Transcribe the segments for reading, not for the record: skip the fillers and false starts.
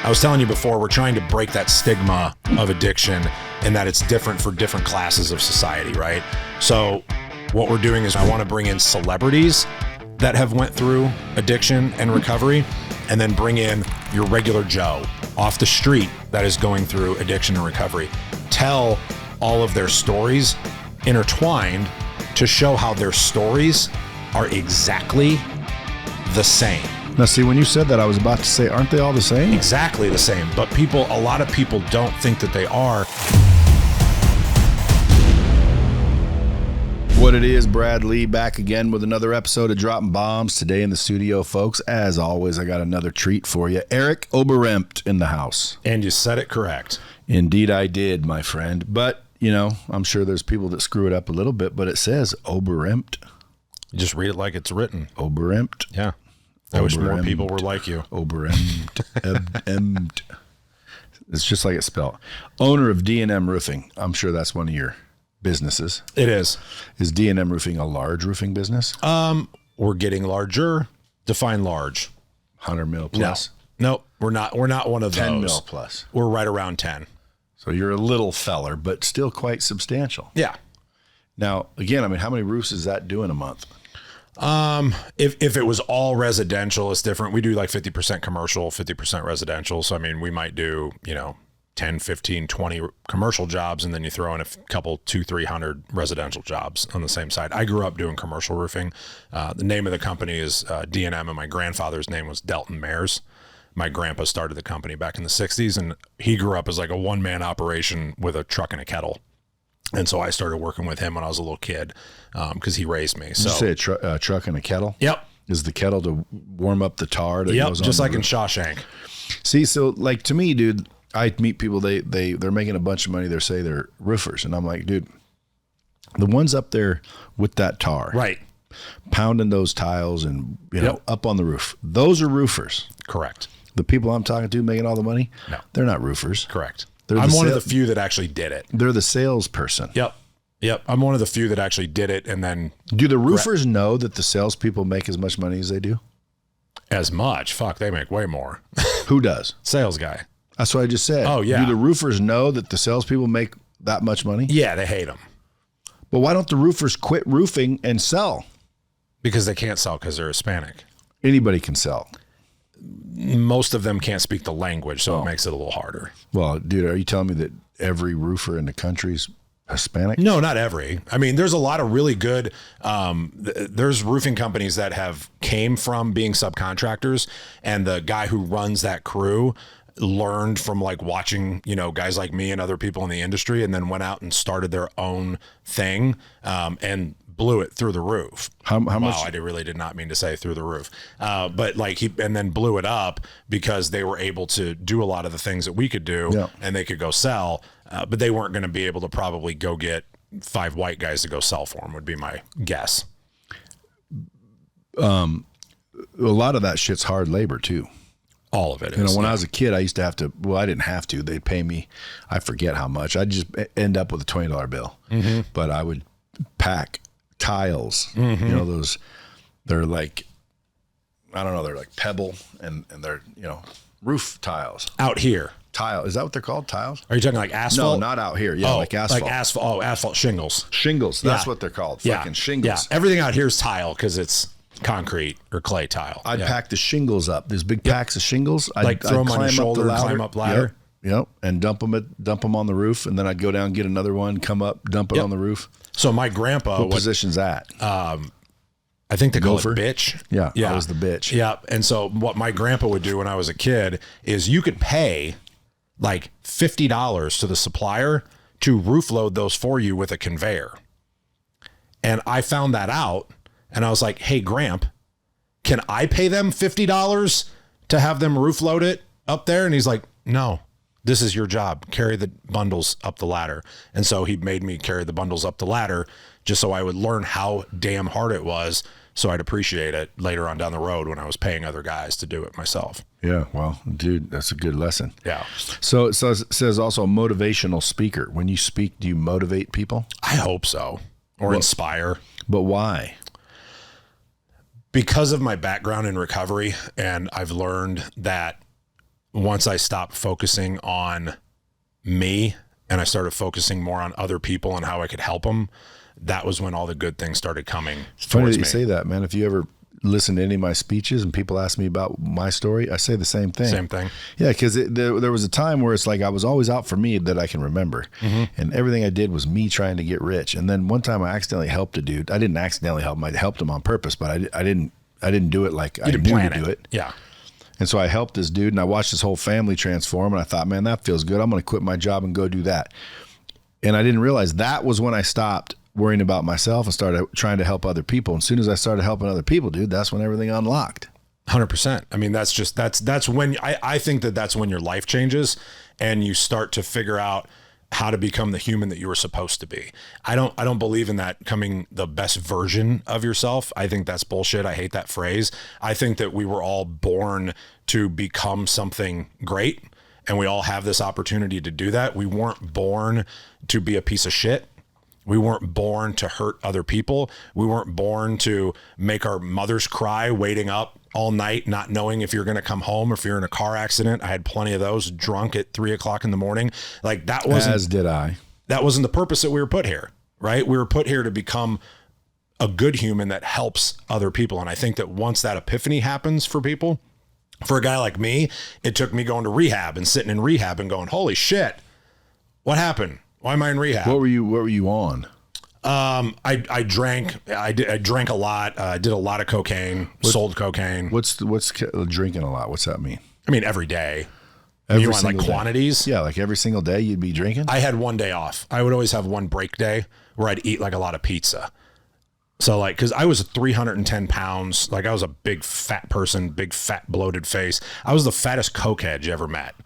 I was telling you before, we're trying to break that stigma of addiction and that it's different for different classes of society, right? So what we're doing is I want to bring in celebrities that have went through addiction and recovery, and then bring in your regular Joe off the street that is going through addiction and recovery. Tell all of their stories intertwined to show how their stories are exactly the same. Now, see, when you said that, I was about to say, aren't they all the same? Exactly the same, but a lot of people don't think that they are. What it is, Brad Lee back again with another episode of Dropping Bombs. Today in the studio, folks, as always, I got another treat for you. Eric Oberembt in the house. And you said it correct. Indeed I did, my friend. But, you know, I'm sure there's people that screw it up a little bit, but it says Oberembt. You just read it like it's written. Oberembt. Yeah. I wish more people were like you. Oberembt. Embt. It's just like it's spelled. Owner of D&M Roofing. I'm sure that's one of your businesses. It is. Is D&M Roofing a large roofing business? We're getting larger. Define large. 100 mil plus? No, we're not one of 10 those. 10 mil plus. We're right around 10. So you're a little feller, but still quite substantial. Yeah. Now, again, I mean, how many roofs is that doing a month? If it was all residential, it's different. We do like 50% commercial, 50% residential. So, I mean, we might do, 10, 15, 20 commercial jobs, and then you throw in a couple, 200-300 residential jobs on the same side. I grew up doing commercial roofing. The name of the company is D&M, and my grandfather's name was Delton Mayers. My grandpa started the company back in the 60s, and he grew up as like a one-man operation with a truck and a kettle. And so I started working with him when I was a little kid because he raised me. So, did you say a truck and a kettle? Yep. Is the kettle to warm up the tar that goes on? Just like roof? in Shawshank. See, so like to me, dude, I meet people, they're making a bunch of money. They say they're roofers. And I'm like, dude, the ones up there with that tar. Right. Pounding those tiles and, up on the roof. Those are roofers. Correct. The people I'm talking to making all the money, no, they're not roofers. Correct. I'm one of the few that actually did it. They're the salesperson. Yep. I'm one of the few that actually did it. And then do the roofers know that the salespeople make as much money as they do? As much? Fuck, they make way more. Who does? Sales guy. That's what I just said. Oh, yeah. Do the roofers know that the salespeople make that much money? Yeah, they hate them. But why don't the roofers quit roofing and sell? Because they can't sell because they're Hispanic. Anybody can sell. Most of them can't speak the language, so it makes it a little harder. Well, dude, are you telling me that every roofer in the country's Hispanic? No, not every. I mean, there's a lot of really good, there's roofing companies that have came from being subcontractors, and the guy who runs that crew learned from like watching, guys like me and other people in the industry, and then went out and started their own thing, and blew it through the roof. How much? Wow, I really did not mean to say through the roof. But like and then blew it up because they were able to do a lot of the things that we could do, and they could go sell, but they weren't going to be able to probably go get 5 white guys to go sell for them, would be my guess. A lot of that shit's hard labor too. All of it is. When I was a kid, I used to have to, I didn't have to. They'd pay me, I forget how much. I'd just end up with a $20 bill. Mm-hmm. But I would pack tiles, those, they're like, I don't know, they're like pebble and they're, roof tiles. Out here. Tile. Is that what they're called? Tiles? Are you talking like asphalt? No, not out here. Yeah, like asphalt. Like asphalt. Oh, asphalt shingles. Shingles. That's what they're called. Fucking shingles. Yeah. Everything out here is tile because it's concrete or clay tile. I'd pack the shingles up. There's big packs of shingles. I'd throw them on your shoulder, climb up ladder. Yep. And dump them on the roof. And then I'd go down, get another one, come up, dump it on the roof. So my grandpa, what position's that? I think they call it bitch. Yeah, I was the bitch. Yeah, and so what my grandpa would do when I was a kid is you could pay like $50 to the supplier to roof load those for you with a conveyor. And I found that out, and I was like, hey, Gramp, can I pay them $50 to have them roof load it up there? And he's like, no. This is your job. Carry the bundles up the ladder. And so he made me carry the bundles up the ladder just so I would learn how damn hard it was, so I'd appreciate it later on down the road when I was paying other guys to do it myself. Yeah, well, dude, that's a good lesson. Yeah. So it says also motivational speaker. When you speak, do you motivate people? I hope so. Or inspire. But why? Because of my background in recovery, and I've learned that once I stopped focusing on me and I started focusing more on other people and how I could help them, that was when all the good things started coming. It's funny towards that you me. say that, man. If you ever listen to any of my speeches and people ask me about my story, I say the same thing. Same thing. Yeah, because there was a time where it's like I was always out for me that I can remember. And everything I did was me trying to get rich. And then one time I accidentally helped a dude. I didn't accidentally help him. I helped him on purpose, but I didn't do it like I knew to do it. Yeah. And so I helped this dude, and I watched his whole family transform, and I thought, man, that feels good. I'm going to quit my job and go do that. And I didn't realize that was when I stopped worrying about myself and started trying to help other people. And as soon as I started helping other people, dude, that's when everything unlocked. 100%. I mean, that's when I think that's when your life changes and you start to figure out how to become the human that you were supposed to be. I don't believe in that coming the best version of yourself. I think that's bullshit. I hate that phrase. I think that we were all born to become something great, and we all have this opportunity to do that. We weren't born to be a piece of shit. We weren't born to hurt other people. We weren't born to make our mothers cry, waiting up all night, not knowing if you're going to come home, or if you're in a car accident. I had plenty of those, drunk at 3:00 in the morning. Like that wasn't, as did I. That wasn't the purpose that we were put here, right? We were put here to become a good human that helps other people. And I think that once that epiphany happens for people, for a guy like me, it took me going to rehab and sitting in rehab and going, holy shit, what happened? Why am I in rehab? What were you on? I drank. I drank a lot. Did a lot of cocaine. Sold cocaine. What's drinking a lot? What's that mean? I mean, every day. Every you want like single day? quantities? Yeah, like every single day you'd be drinking? I had one day off. I would always have one break day where I'd eat like a lot of pizza. So like, cause I was 310 pounds. Like I was a big fat person, big fat bloated face. I was the fattest cokehead you ever met.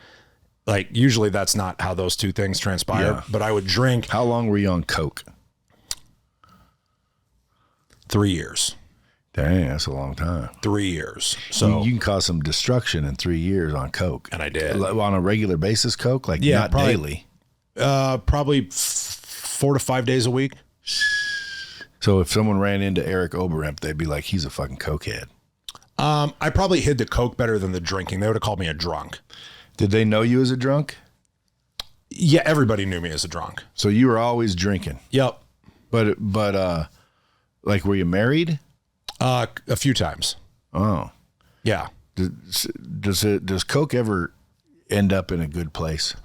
Like usually that's not how those two things transpire, Yeah. but I would drink. How long were you on coke? 3 years. Dang, that's a long time. 3 years. So you can cause some destruction in 3 years on coke. And I did. On a regular basis, coke? Like Yeah, not probably, daily? Probably 4 to 5 days a week. So if someone ran into Eric Oberempt, they'd be like, he's a fucking cokehead. I probably hid the coke better than the drinking. They would have called me a drunk. Did they know you as a drunk? Yeah, everybody knew me as a drunk. So you were always drinking. Yep. But like, were you married? A few times. Oh. Yeah. Does coke ever end up in a good place?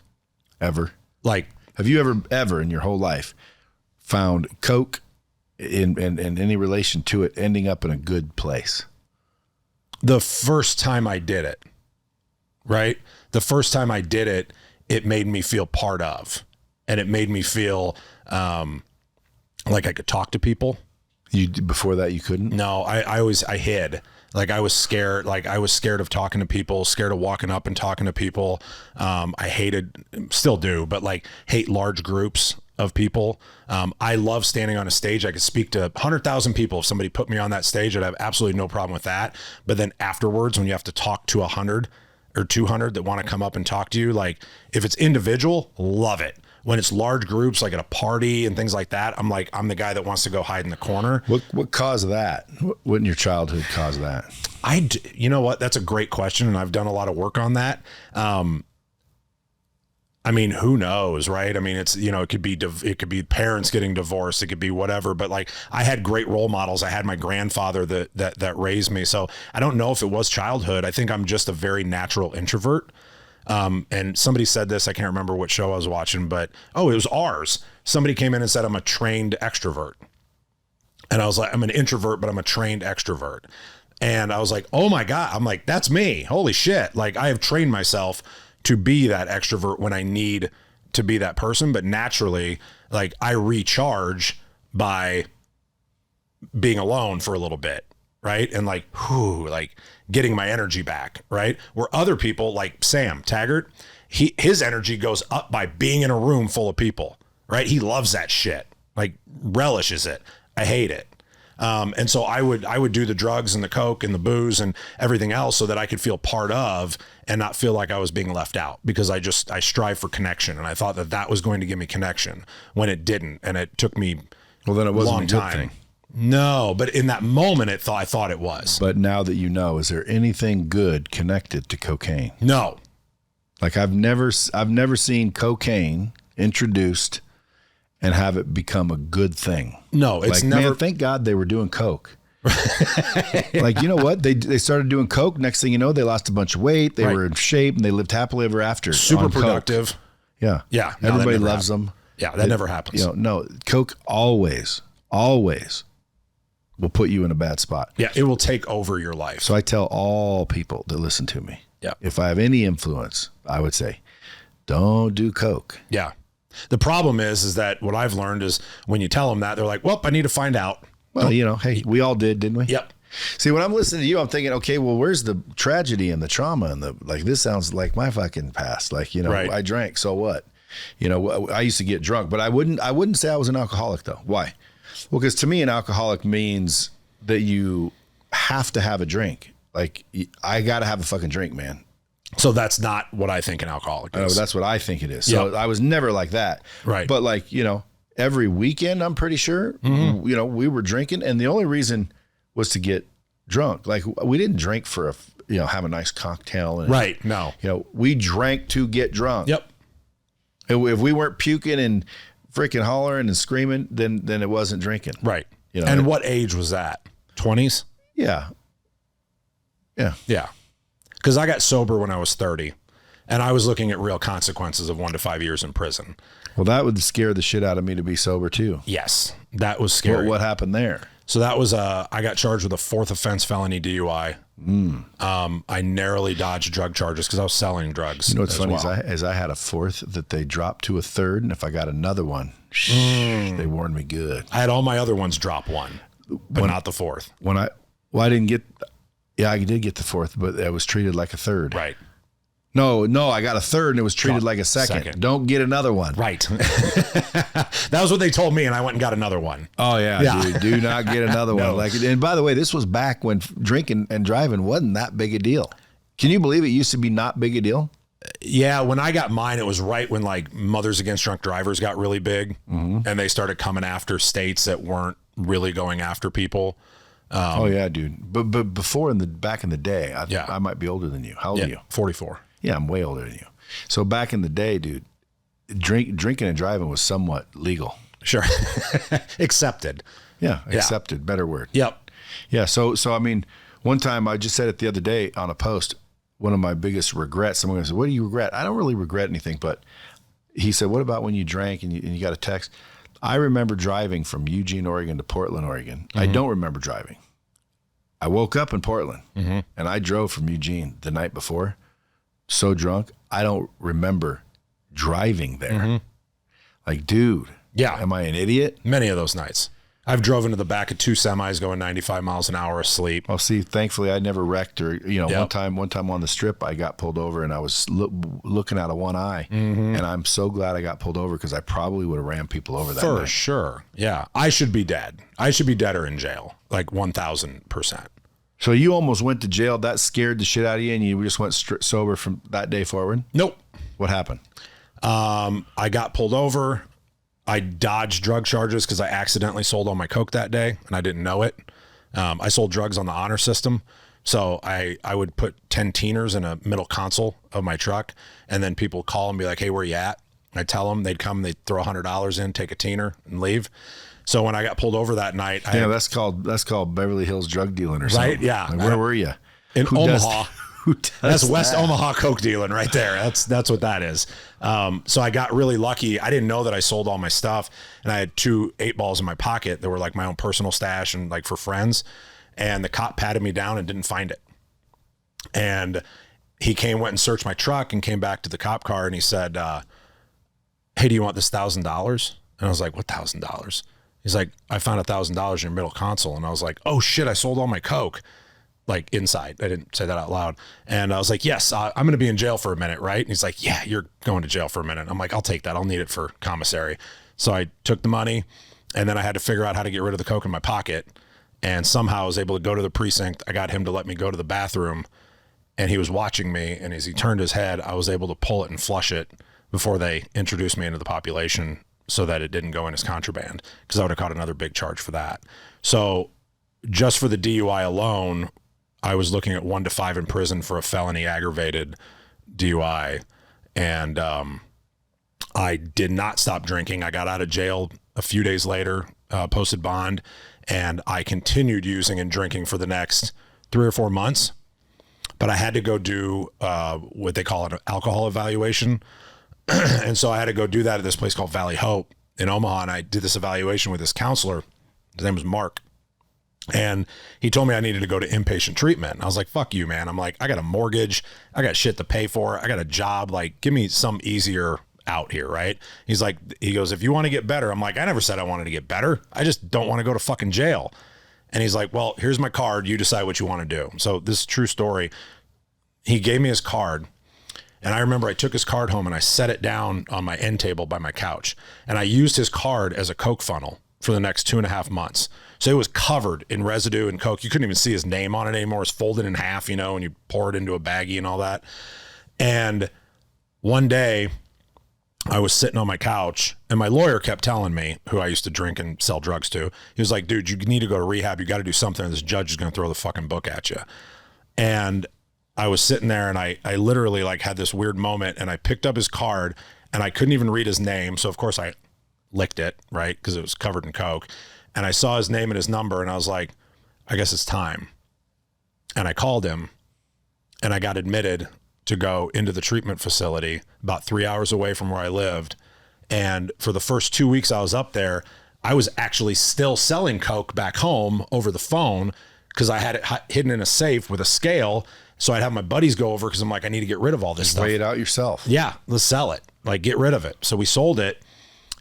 Ever? Like, Have you ever in your whole life found coke in any relation to it ending up in a good place? the first time I did it, right? The first time I did it, it made me feel part of, and it made me feel like I could talk to people. Before that you couldn't? No, I hid. Like I was scared. Like I was scared of talking to people, scared of walking up and talking to people. I hated, still do, but like hate large groups of people. I love standing on a stage. I could speak to 100,000 people. If somebody put me on that stage, I'd have absolutely no problem with that. But then afterwards, when you have to talk to 100 or 200 that want to come up and talk to you, like if it's individual, love it. When it's large groups, like at a party and things like that, I'm the guy that wants to go hide in the corner. What caused that? What in your childhood caused that? You know what? That's a great question. And I've done a lot of work on that. I mean, who knows, right? I mean, it's, it could be parents getting divorced. It could be whatever, but like I had great role models. I had my grandfather that raised me. So I don't know if it was childhood. I think I'm just a very natural introvert. And somebody said this, I can't remember what show I was watching, but, it was ours. Somebody came in and said, I'm a trained extrovert. And I was like, I'm an introvert, but I'm a trained extrovert. And I was like, oh my God, I'm like, that's me. Holy shit. Like I have trained myself to be that extrovert when I need to be that person. But naturally, like I recharge by being alone for a little bit. Right. And like, getting my energy back. Right. Where other people like Sam Taggart, his energy goes up by being in a room full of people. Right. He loves that shit, like relishes it. I hate it. And so I would do the drugs and the coke and the booze and everything else so that I could feel part of and not feel like I was being left out, because I strive for connection. And I thought that was going to give me connection when it didn't. And it took me then it wasn't long a good time. thing. No, but in that moment, I thought it was. But now that you know, is there anything good connected to cocaine? No, Like I've never seen cocaine introduced and have it become a good thing. No, it's like, never. Man, thank God they were doing coke. Like, you know what? They started doing coke. Next thing you know, they lost a bunch of weight. They were in shape and they lived happily ever after. Super productive. Coke. Yeah. Yeah. No, everybody loves them. Yeah, that never happens. You know, no, coke always will put you in a bad spot. Yeah, it will take over your life. So I tell all people that listen to me, yeah, if I have any influence, I would say, don't do coke. Yeah. The problem is that what I've learned is when you tell them that, they're like, well, I need to find out. Well, you know, hey, we all did, didn't we? Yep. See, when I'm listening to you, I'm thinking, okay, well, where's the tragedy and the trauma and like, this sounds like my fucking past. Like, you know, I drank, so what? You know, I used to get drunk, but I wouldn't say I was an alcoholic though. Why? Well, because to me, an alcoholic means that you have to have a drink. Like, I got to have a fucking drink, man. So that's not what I think an alcoholic is. Oh, that's what I think it is. So I was never like that. Right. But like, you know, every weekend, I'm pretty sure, you know, we were drinking. And the only reason was to get drunk. Like, we didn't drink for have a nice cocktail. And, right. No. You know, we drank to get drunk. Yep. If we weren't puking and freaking hollering and screaming, then it wasn't drinking. Right. You know, and what age was that? 20s? Yeah. Yeah. Yeah. Because I got sober when I was 30, and I was looking at real consequences of 1 to 5 years in prison. Well, that would scare the shit out of me to be sober too. Yes, that was scary. What happened there? So that was I got charged with a 4th offense felony DUI. I narrowly dodged drug charges because I was selling drugs. You know what's funny is I had a 4th that they dropped to a 3rd, and if I got another one, they warned me good. I had all my other ones drop 1, but not the 4th. I didn't get. Yeah, I did get the 4th, but it was treated like a 3rd. Right. No, I got a 3rd and it was treated like a second. Don't get another one. Right. That was what they told me, and I went and got another one. Oh yeah. Dude, do not get another one. Like, and by the way, this was back when drinking and driving wasn't that big a deal. Can you believe it used to be not big a deal? Yeah, when I got mine, it was right when like Mothers Against Drunk Drivers got really big, and they started coming after states that weren't really going after people. Oh yeah, dude. But before back in the day, I might be older than you. How old are you? 44. Yeah, I'm way older than you. So back in the day, dude, drinking and driving was somewhat legal. Sure. Accepted. Yeah, accepted. Better word. Yep. Yeah. So I mean, one time I just said it the other day on a post. One of my biggest regrets. Someone said, "What do you regret?" I don't really regret anything, but he said, "What about when you drank and you got a text?" I remember driving from Eugene, Oregon to Portland, Oregon. I don't remember driving. I woke up in Portland and I drove from Eugene the night before. So drunk, I don't remember driving there. Like, dude, am I an idiot? Many of those nights. I've drove into the back of 2 semis going 95 miles an hour asleep. Well, see, thankfully I never wrecked or, one time on the strip, I got pulled over and I was looking out of one eye. And I'm so glad I got pulled over because I probably would have ran people over that night. For sure. Yeah. I should be dead. I should be dead or in jail. Like 1,000%. So you almost went to jail. That scared the shit out of you and you just went sober from that day forward? Nope. What happened? I got pulled over. I dodged drug charges because I accidentally sold all my coke that day and I didn't know it. I sold drugs on the honor system. So I would put 10 teeners in a middle console of my truck, and then people call and be like, "Hey, where you at?" I'd tell them, they'd come, they'd throw $100 in, take a teener and leave. So when I got pulled over that night, that's called Beverly Hills drug dealing or something. Right? Yeah. Like, where were you? In Omaha. That's West Omaha coke dealing right there. That's what that is. So I got really lucky. I didn't know that I sold all my stuff, and I had 2 8-balls in my pocket that were like my own personal stash and like for friends. And the cop patted me down and didn't find it. And he went and searched my truck and came back to the cop car and he said, "Hey, do you want this $1,000?" And I was like, "What $1,000?" He's like, "I found $1,000 in your middle console." And I was like, "Oh shit, I sold all my coke." Like inside. I didn't say that out loud. And I was like, "Yes, I'm going to be in jail for a minute, right?" And he's like, "Yeah, you're going to jail for a minute." I'm like, "I'll take that. I'll need it for commissary." So I took the money, and then I had to figure out how to get rid of the coke in my pocket. And somehow I was able to go to the precinct. I got him to let me go to the bathroom, and he was watching me. And as he turned his head, I was able to pull it and flush it before they introduced me into the population so that it didn't go in as contraband, because I would have caught another big charge for that. So just for the DUI alone, I was looking at 1 to 5 in prison for a felony aggravated DUI. And I did not stop drinking. I got out of jail a few days later, posted bond, and I continued using and drinking for the next 3 or 4 months. But I had to go do what they call an alcohol evaluation. And so I had to go do that at this place called Valley Hope in Omaha. And I did this evaluation with this counselor. His name was Mark. And he told me I needed to go to inpatient treatment. And I was like, fuck you, man. I'm like, I got a mortgage. I got shit to pay for. I got a job. Like, give me some easier out here, right? He's like, he goes, if you want to get better. I'm like, I never said I wanted to get better. I just don't want to go to fucking jail. And he's like, well, here's my card. You decide what you want to do. So this is a true story. He gave me his card. And I remember I took his card home and I set it down on my end table by my couch. And I used his card as a Coke funnel for the next 2.5 months. So it was covered in residue and Coke. You couldn't even see his name on it anymore. It's folded in half, and you pour it into a baggie and all that. And one day I was sitting on my couch and my lawyer kept telling me, who I used to drink and sell drugs to, he was like, dude, you need to go to rehab. You got to do something, or this judge is going to throw the fucking book at you. And I was sitting there and I literally like had this weird moment, and I picked up his card and I couldn't even read his name. So of course I licked it, right? Because it was covered in Coke. And I saw his name and his number and I was like, I guess it's time. And I called him and I got admitted to go into the treatment facility about 3 hours away from where I lived. And for the first 2 weeks I was up there, I was actually still selling Coke back home over the phone because I had it hidden in a safe with a scale. So I'd have my buddies go over because I'm like, I need to get rid of all this stuff. Weigh it out yourself. Yeah, let's sell it. Like, get rid of it. So we sold it.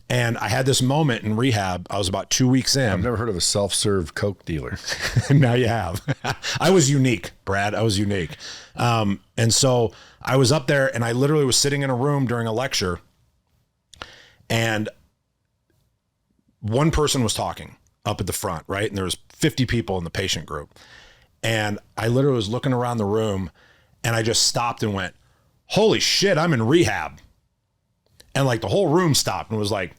And I had this moment in rehab. I was about 2 weeks in. I've never heard of a self-serve Coke dealer. Now you have. I was unique, Brad. I was unique. And so I was up there and I literally was sitting in a room during a lecture, and one person was talking up at the front, right? And there was 50 people in the patient group. And I literally was looking around the room and I just stopped and went, holy shit, I'm in rehab. And like the whole room stopped and was like,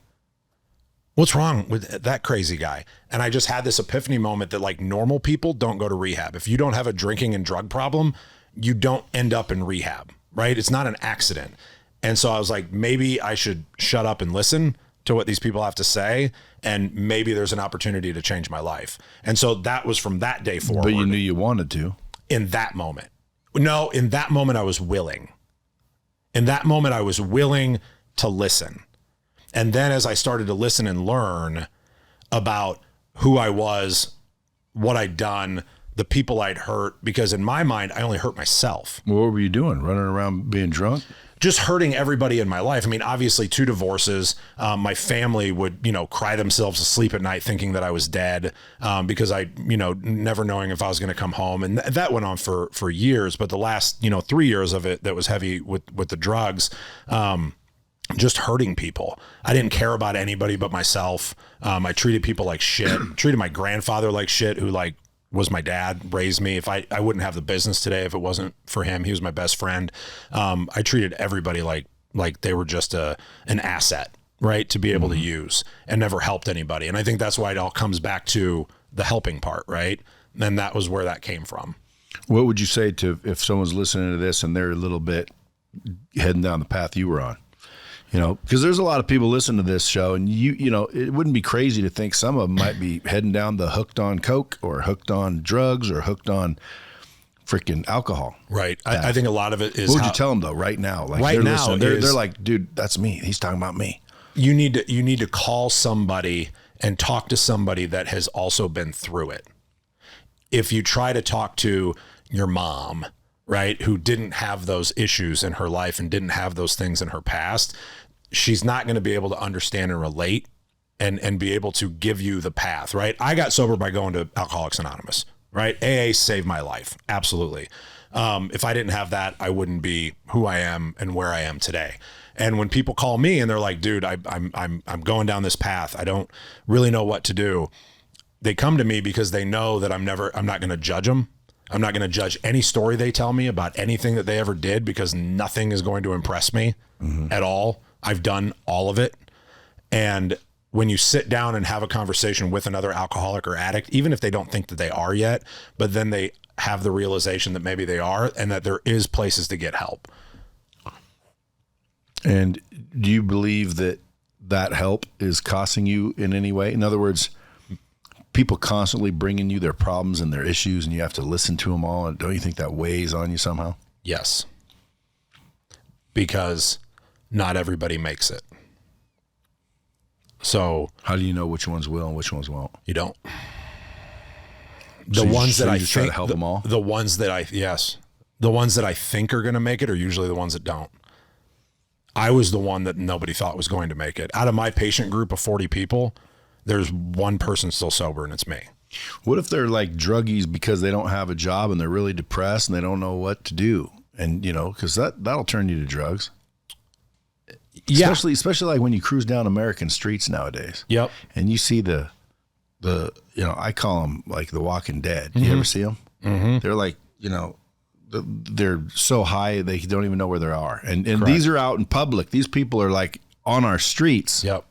what's wrong with that crazy guy? And I just had this epiphany moment that like normal people don't go to rehab. If you don't have a drinking and drug problem, you don't end up in rehab, right? It's not an accident. And so I was like, maybe I should shut up and listen to what these people have to say. And maybe there's an opportunity to change my life. And so that was from that day forward. But you knew you wanted to. In that moment. No, in that moment I was willing. In that moment I was willing to listen. And then as I started to listen and learn about who I was, what I'd done, the people I'd hurt, because in my mind, I only hurt myself. Well, what were you doing? Running around being drunk? Just hurting everybody in my life. I mean, obviously 2 divorces. My family would, cry themselves to sleep at night thinking that I was dead because I, never knowing if I was going to come home. And that went on for years. But the last, 3 years of it that was heavy with the drugs, just hurting people. I didn't care about anybody but myself. I treated people like shit, treated my grandfather like shit, who like was my dad, raised me. If I wouldn't have the business today if it wasn't for him. He was my best friend. I treated everybody like they were just an asset, right? To be able to use, and never helped anybody. And I think that's why it all comes back to the helping part, right? And that was where that came from. What would you say to if someone's listening to this and they're a little bit heading down the path you were on? Because there's a lot of people listening to this show, and it wouldn't be crazy to think some of them might be heading down the hooked on Coke or hooked on drugs or hooked on freaking alcohol. Right. I think a lot of it is. What would you tell them though, right now? Like right now, they're like, dude, that's me. He's talking about me. You need to call somebody and talk to somebody that has also been through it. If you try to talk to your mom, right, who didn't have those issues in her life and didn't have those things in her past, she's not going to be able to understand and relate and be able to give you the path, right? I got sober by going to Alcoholics Anonymous, right? AA saved my life. Absolutely. If I didn't have that, I wouldn't be who I am and where I am today. And when people call me and they're like, dude, I'm going down this path, I don't really know what to do. They come to me because they know that I'm not going to judge them. I'm not going to judge any story they tell me about anything that they ever did, because nothing is going to impress me at all. I've done all of it. And when you sit down and have a conversation with another alcoholic or addict, even if they don't think that they are yet, but then they have the realization that maybe they are, and that there is places to get help. And do you believe that help is costing you in any way? In other words, people constantly bringing you their problems and their issues, and you have to listen to them all. And don't you think that weighs on you somehow? Yes. Because not everybody makes it. So how do you know which ones will and which ones won't? You don't. The ones that I think, try to help them all? The ones that I think are going to make it are usually the ones that don't. I was the one that nobody thought was going to make it. Out of my patient group of 40 people, there's one person still sober, and it's me. What if they're like druggies because they don't have a job and they're really depressed and they don't know what to do? And, you know, because that'll turn you to drugs. Yeah. Especially like when you cruise down American streets nowadays. Yep. And you see the you know, I call them like the Walking Dead. You ever see them? Mm-hmm. They're like, you know, they're so high they don't even know where they are. And these are out in public. These people are like on our streets. Yep.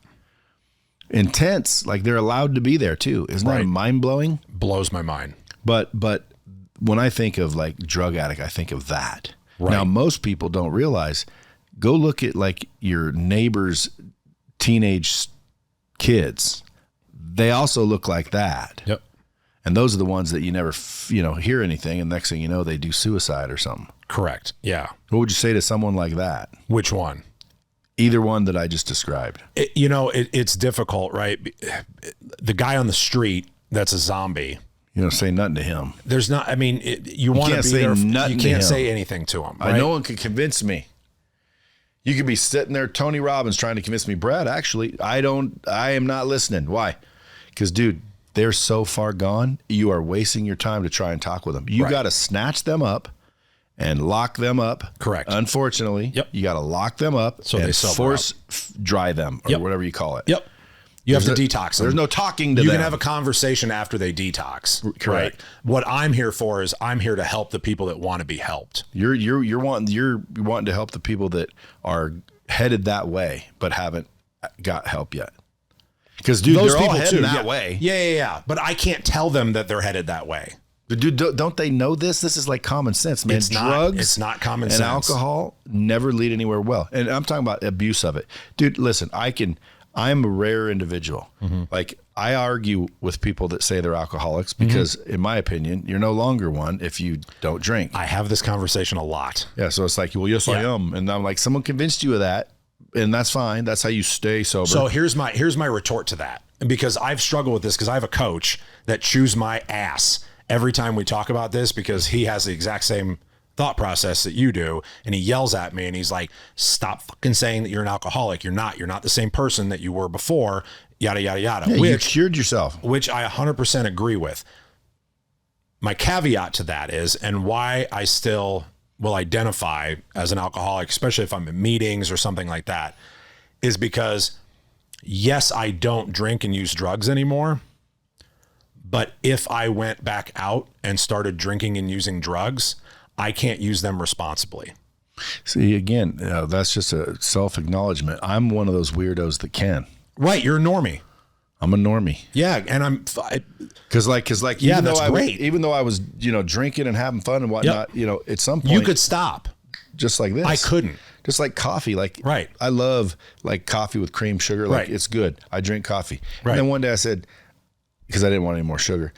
Intense. Like they're allowed to be there too. Isn't that mind blowing? Blows my mind. But when I think of like drug addict, I think of that. Right. Now, most people don't realize, go look at like your neighbor's teenage kids. They also look like that. Yep. And those are the ones that you never, hear anything. And next thing you know, they do suicide or something. Correct. Yeah. What would you say to someone like that? Which one? Either one that I just described. It's difficult, right? The guy on the street that's a zombie. You don't say nothing to him. There's not, I mean, you want to be there. You can't say anything to him. Right? No one can convince me. You could be sitting there, Tony Robbins, trying to convince me, Brad, actually, I am not listening. Why? Because, dude, they're so far gone. You are wasting your time to try and talk with them. You got to snatch them up and lock them up. Correct. Unfortunately, you got to lock them up so and they force dry them or whatever you call it. Yep. You have to detox them. There's no talking to them. You can have a conversation after they detox. Correct. Right? What I'm here for is I'm here to help the people that want to be helped. You're wanting to help the people that are headed that way but haven't got help yet. Because, dude, they're all headed that way. Yeah. But I can't tell them that they're headed that way. Dude, don't they know this? This is like common sense, man. It's not common sense. And alcohol never lead anywhere well. And I'm talking about abuse of it. Dude, listen, I'm a rare individual. Mm-hmm. Like, I argue with people that say they're alcoholics because, in my opinion, you're no longer one if you don't drink. I have this conversation a lot. Yeah, so it's like, well, yes, I am. And I'm like, someone convinced you of that, and that's fine. That's how you stay sober. So here's my retort to that. Because I've struggled with this because I have a coach that chews my ass every time we talk about this because he has the exact same thought process that you do, and he yells at me and he's like, stop fucking saying that you're an alcoholic. You're not the same person that you were before, yada yada yada. Yeah, you cured yourself, which I 100% agree with. My caveat to that is, and why I still will identify as an alcoholic, especially if I'm in meetings or something like that, is because yes, I don't drink and use drugs anymore, but if I went back out and started drinking and using drugs, I can't use them responsibly. See, again, that's just a self-acknowledgement. I'm one of those weirdos that can. Right, you're a normie. I'm a normie. Yeah, and I'm because yeah, that's great. Even though I was, drinking and having fun and whatnot, at some point you could stop. Just like this, I couldn't. Just like coffee, right. I love like coffee with cream sugar. Like it's good. I drink coffee. Right. And then one day I said, because I didn't want any more sugar,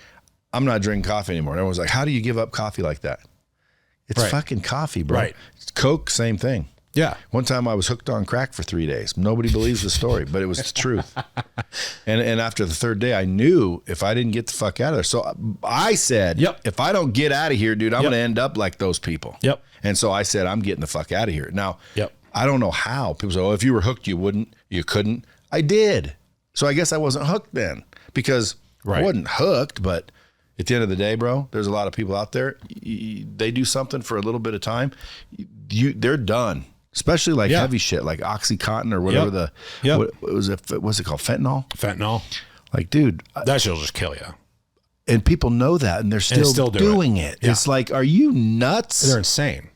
I'm not drinking coffee anymore. And everyone was like, how do you give up coffee like that? It's fucking coffee, bro. Right. Coke, same thing. Yeah. One time I was hooked on crack for 3 days. Nobody believes the story, but it was the truth. And after the third day, I knew if I didn't get the fuck out of there. So I said, if I don't get out of here, dude, I'm going to end up like those people. Yep. And so I said, I'm getting the fuck out of here. Now, I don't know how. People say, oh, if you were hooked, you couldn't. I did. So I guess I wasn't hooked then because I wasn't hooked, but at the end of the day, bro, there's a lot of people out there. They do something for a little bit of time. They're done. Especially like heavy shit, like OxyContin or whatever what's it called? Fentanyl? Fentanyl. Like, dude. That shit'll just kill you. And people know that and they're still doing it. Yeah. It's like, are you nuts? They're insane.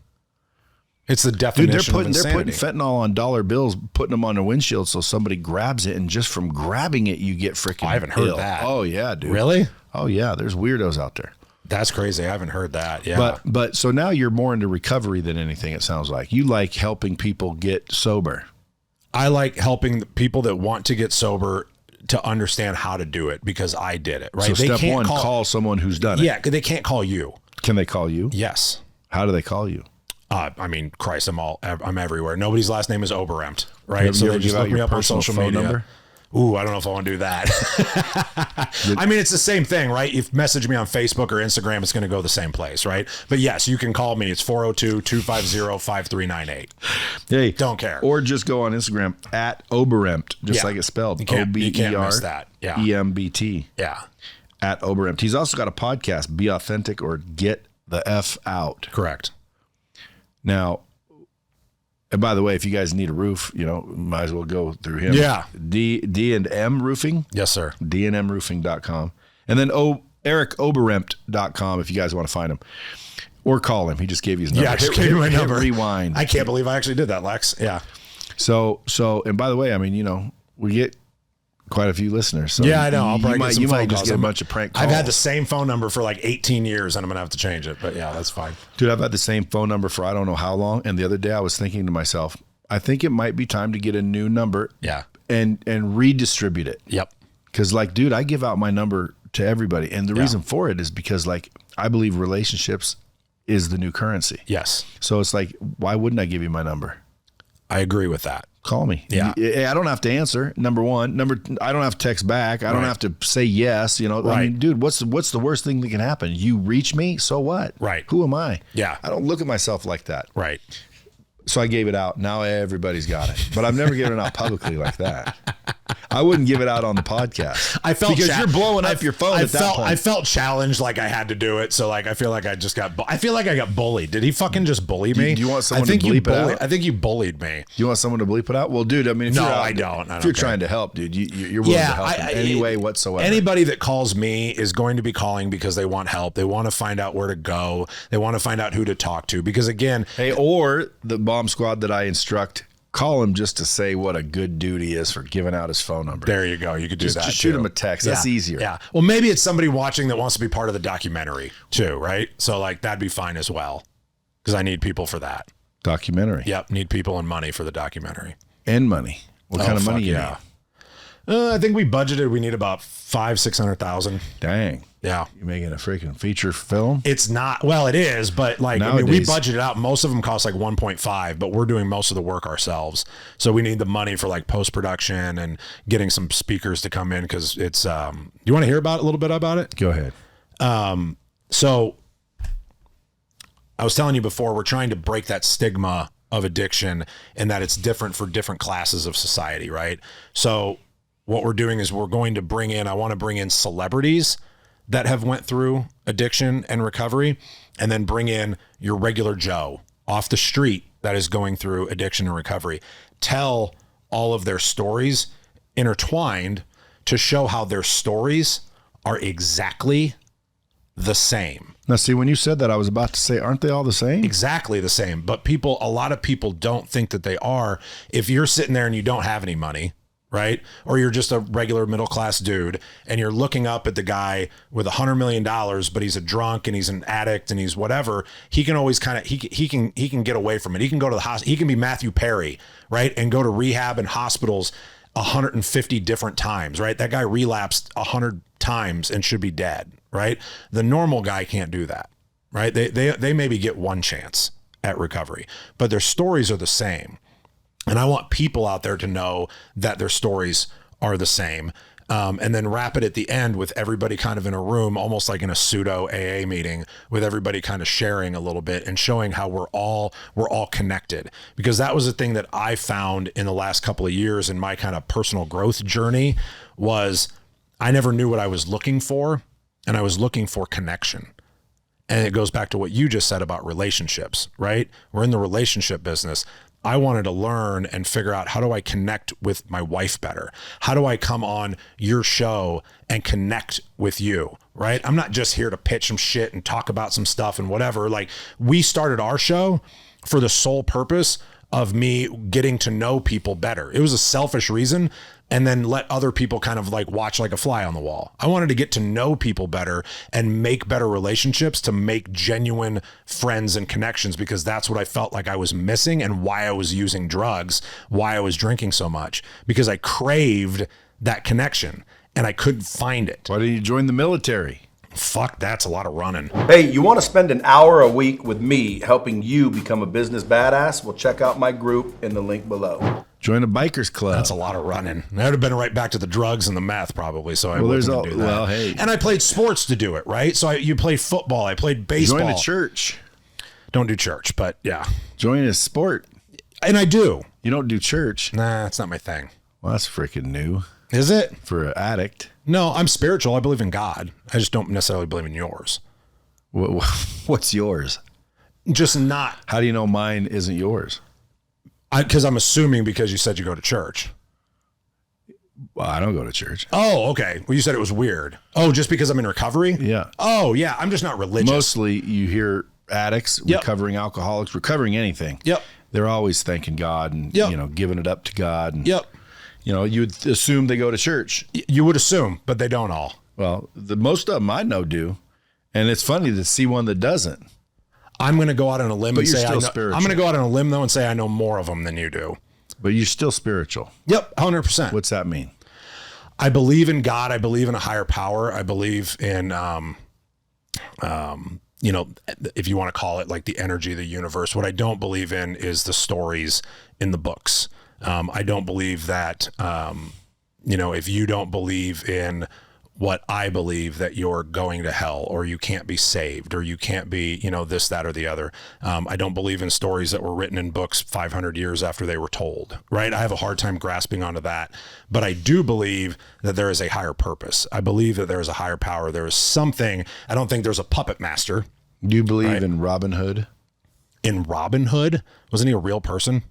It's the definition of insanity. They're putting fentanyl on dollar bills, putting them on a windshield so somebody grabs it, and just from grabbing it, you get freaking I haven't heard that. Oh, yeah, dude. Really? Oh, yeah. There's weirdos out there. That's crazy. I haven't heard that. Yeah. But so now you're more into recovery than anything, it sounds like. You like helping people get sober. I like helping the people that want to get sober to understand how to do it because I did it, right? So step one, call someone who's done it. Yeah, they can't call you. Can they call you? Yes. How do they call you? I mean, Christ, I'm everywhere. Nobody's last name is Oberempt, right? So they just look me up on social media. Number? Ooh, I don't know if I want to do that. I mean, it's the same thing, right? If you message me on Facebook or Instagram, it's going to go the same place, right? But yes, you can call me. It's 402-250-5398. Hey, don't care. Or just go on Instagram at Oberembt, just like it's spelled. You can't miss that. Yeah. EMBT. Yeah. At Oberembt. He's also got a podcast, Be Authentic or Get the F Out. Correct. Now, and by the way, if you guys need a roof, might as well go through him. Yeah. D&M Roofing. Yes, sir. DNMroofing.com. And then EricOberempt.com if you guys want to find him. Or call him. He just gave you his number. Yeah, just gave me my number. Rewind. I can't believe I actually did that, Lex. Yeah. So, and by the way, I mean, we get quite a few listeners. So yeah, I know. I'll probably get some you phone might just calls. get a bunch of prank calls. I've had the same phone number for like 18 years, and I'm going to have to change it. But yeah, that's fine. Dude, I've had the same phone number for I don't know how long. And the other day I was thinking to myself, I think it might be time to get a new number. Yeah. And redistribute it. Yep. Because, like, dude, I give out my number to everybody. And the reason for it is because, like, I believe relationships is the new currency. Yes. So it's like, why wouldn't I give you my number? I agree with that. Call me. Yeah. I don't have to answer. Number one. I don't have to text back. I don't have to say yes. Right. I mean, dude, what's the worst thing that can happen? You reach me, so what? Right. Who am I? Yeah. I don't look at myself like that. Right. So I gave it out. Now everybody's got it. But I've never given it out publicly like that. I wouldn't give it out on the podcast. I felt because you're blowing up your phone at that point. I felt challenged, like I had to do it. So like I feel like I just got. I feel like I got bullied. Did he fucking just bully me? Do you want someone to bleep it out? I think you bullied me. Do you want someone to bleep it out? Well, dude, I mean, if no, you're out, I don't. If you're trying to help, dude, you're willing to help in any way whatsoever. Anybody that calls me is going to be calling because they want help. They want to find out where to go. They want to find out who to talk to. Because again, or the bomb squad that I instruct. Call him just to say what a good dude he is for giving out his phone number. There you go. You could do that. Just shoot him a text. That's easier. Yeah. Well, maybe it's somebody watching that wants to be part of the documentary too, right? So like that'd be fine as well, because I need people for that documentary. Yep. Need people and money for the documentary. And money. What kind of money you need? I think we budgeted. We need about $500,000-$600,000. Dang. Yeah. You're making a freaking feature film? It's not. Well, it is, but like, nowadays, I mean, we budgeted out. Most of them cost like 1.5, but we're doing most of the work ourselves. So we need the money for like post-production and getting some speakers to come in. Cause it's, you want to hear about a little bit about it? Go ahead. So I was telling you before, we're trying to break that stigma of addiction and that it's different for different classes of society. Right. So what we're doing is I want to bring in celebrities that have went through addiction and recovery, and then bring in your regular Joe off the street that is going through addiction and recovery. Tell all of their stories intertwined to show how their stories are exactly the same. Now, see, when you said that, I was about to say, aren't they all the same? Exactly the same. But a lot of people don't think that they are. If you're sitting there and you don't have any money, right? Or you're just a regular middle-class dude and you're looking up at the guy with $100 million, but he's a drunk and he's an addict and he's whatever, he can always kind of, he can get away from it. He can go to the hospital. He can be Matthew Perry, right? And go to rehab and hospitals 150 different times, right? That guy relapsed 100 times and should be dead, right? The normal guy can't do that, right? They maybe get one chance at recovery, but their stories are the same. And I want people out there to know that their stories are the same. And then wrap it at the end with everybody kind of in a room, almost like in a pseudo AA meeting, with everybody kind of sharing a little bit and showing how we're all connected. Because that was the thing that I found in the last couple of years in my kind of personal growth journey, was I never knew what I was looking for, and I was looking for connection. And it goes back to what you just said about relationships, right? We're in the relationship business. I wanted to learn and figure out, how do I connect with my wife better? How do I come on your show and connect with you, right? I'm not just here to pitch some shit and talk about some stuff and whatever. Like, we started our show for the sole purpose of me getting to know people better. It was a selfish reason, and then let other people kind of like watch like a fly on the wall. I wanted to get to know people better and make better relationships, to make genuine friends and connections, because that's what I felt like I was missing, and why I was using drugs, why I was drinking so much, because I craved that connection and I couldn't find it. Why didn't you join the military? Fuck, that's a lot of running. Hey, you want to spend an hour a week with me helping you become a business badass? Well, check out my group in the link below. Join a bikers club. That's a lot of running. I would have been right back to the drugs and the meth probably. So I Well, wouldn't there's do all- that. well, hey. And I played sports to do it, right? So you played football, I played baseball. Join a church. Don't do church, but yeah. Join a sport. And I do. You don't do church. Nah, it's not my thing. Well, that's freaking new Is it? for an addict. No, I'm spiritual. I believe in God. I just don't necessarily believe in yours. What's yours? Just not, How do you know mine isn't yours? because I'm assuming because you said you go to church. Well, I don't go to church. Oh, okay. Well, you said it was weird. Oh, just because I'm in recovery? Yeah. Oh, yeah. I'm just not religious. Mostly you hear addicts, Yep. recovering alcoholics, recovering anything. Yep. They're always thanking God and, Yep. you know, giving it up to God. And, Yep. you know, you'd assume they go to church. You would assume, but they don't all. Well, the most of them I know do. And it's funny to see one that doesn't. I'm going to go out on a limb But and you're say I still know. spiritual. I'm going to go out on a limb though and say I know more of them than you do. But you're still spiritual. Yep, 100%. What's that mean? I believe in God. I believe in a higher power. I believe in, you know, if you want to call it like the energy of the universe. What I don't believe in is the stories in the books. I don't believe that, you know, if you don't believe in what I believe, that you're going to hell or you can't be saved or you can't be, you know, this, that, or the other. I don't believe in stories that were written in books 500 years after they were told, right? I have a hard time grasping onto that, but I do believe that there is a higher purpose. I believe that there is a higher power. There is something. I don't think there's a puppet master. Do you believe Right. in Robin Hood? In Robin Hood? Wasn't he a real person?